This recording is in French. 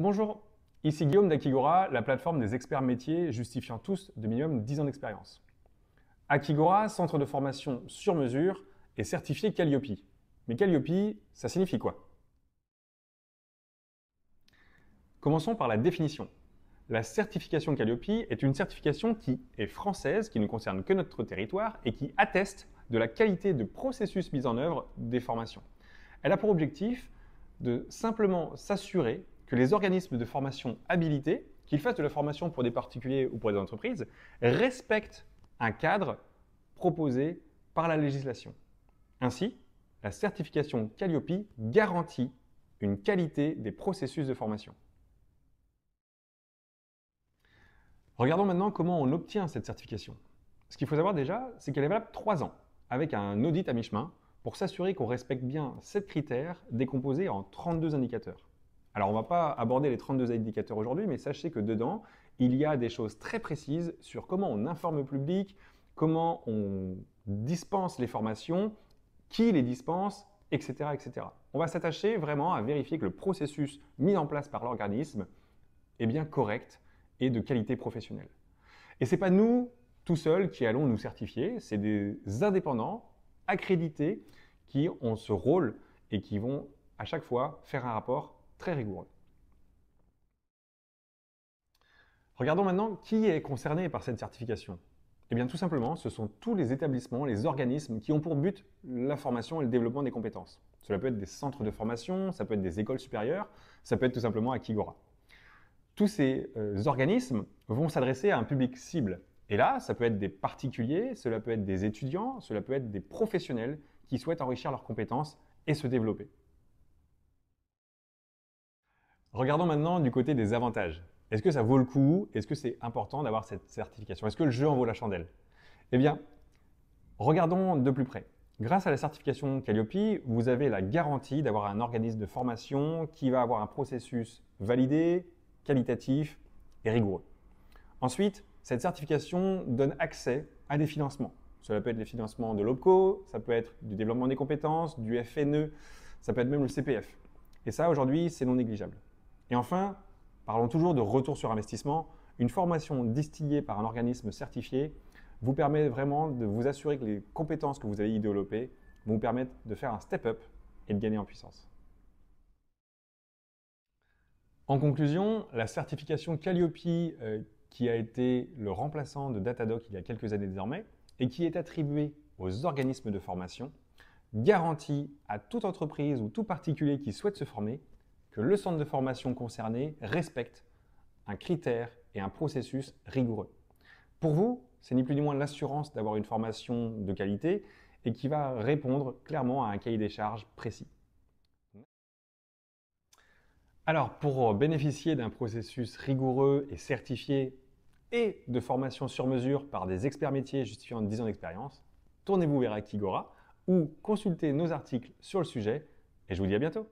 Bonjour, ici Guillaume d'Akigora, la plateforme des experts métiers justifiant tous de minimum 10 ans d'expérience. Akigora, centre de formation sur mesure, est certifié Calliope. Mais Calliope, ça signifie quoi? Commençons par la définition. La certification Calliope est une certification qui est française, qui ne concerne que notre territoire et qui atteste de la qualité de processus mis en œuvre des formations. Elle a pour objectif de simplement s'assurer que les organismes de formation habilités, qu'ils fassent de la formation pour des particuliers ou pour des entreprises, respectent un cadre proposé par la législation. Ainsi, la certification Calliope garantit une qualité des processus de formation. Regardons maintenant comment on obtient cette certification. Ce qu'il faut savoir déjà, c'est qu'elle est valable 3 ans, avec un audit à mi-chemin, pour s'assurer qu'on respecte bien 7 critères décomposés en 32 indicateurs. Alors on ne va pas aborder les 32 indicateurs aujourd'hui, mais sachez que dedans, il y a des choses très précises sur comment on informe le public, comment on dispense les formations, qui les dispense, etc. etc. On va s'attacher vraiment à vérifier que le processus mis en place par l'organisme est bien correct et de qualité professionnelle. Et ce n'est pas nous, tout seuls, qui allons nous certifier, c'est des indépendants accrédités qui ont ce rôle et qui vont à chaque fois faire un rapport très rigoureux. Regardons maintenant qui est concerné par cette certification. Eh bien tout simplement, ce sont tous les établissements, les organismes qui ont pour but la formation et le développement des compétences. Cela peut être des centres de formation, ça peut être des écoles supérieures, ça peut être tout simplement Akigora. Tous ces organismes vont s'adresser à un public cible. Et là, ça peut être des particuliers, cela peut être des étudiants, cela peut être des professionnels qui souhaitent enrichir leurs compétences et se développer. Regardons maintenant du côté des avantages. Est-ce que ça vaut le coup? Est-ce que c'est important d'avoir cette certification? Est-ce que le jeu en vaut la chandelle? Eh bien, regardons de plus près. Grâce à la certification Calliope, vous avez la garantie d'avoir un organisme de formation qui va avoir un processus validé, qualitatif et rigoureux. Ensuite, cette certification donne accès à des financements. Cela peut être les financements de l'OPCO, ça peut être du développement des compétences, du FNE, ça peut être même le CPF. Et ça, aujourd'hui, c'est non négligeable. Et enfin, parlons toujours de retour sur investissement. Une formation distillée par un organisme certifié vous permet vraiment de vous assurer que les compétences que vous allez y développer vont vous permettre de faire un step-up et de gagner en puissance. En conclusion, la certification Calliope, qui a été le remplaçant de Datadoc il y a quelques années désormais, et qui est attribuée aux organismes de formation, garantit à toute entreprise ou tout particulier qui souhaite se former que le centre de formation concerné respecte un critère et un processus rigoureux. Pour vous, c'est ni plus ni moins l'assurance d'avoir une formation de qualité et qui va répondre clairement à un cahier des charges précis. Alors, pour bénéficier d'un processus rigoureux et certifié et de formation sur mesure par des experts métiers justifiant 10 ans d'expérience, tournez-vous vers Akigora ou consultez nos articles sur le sujet et je vous dis à bientôt.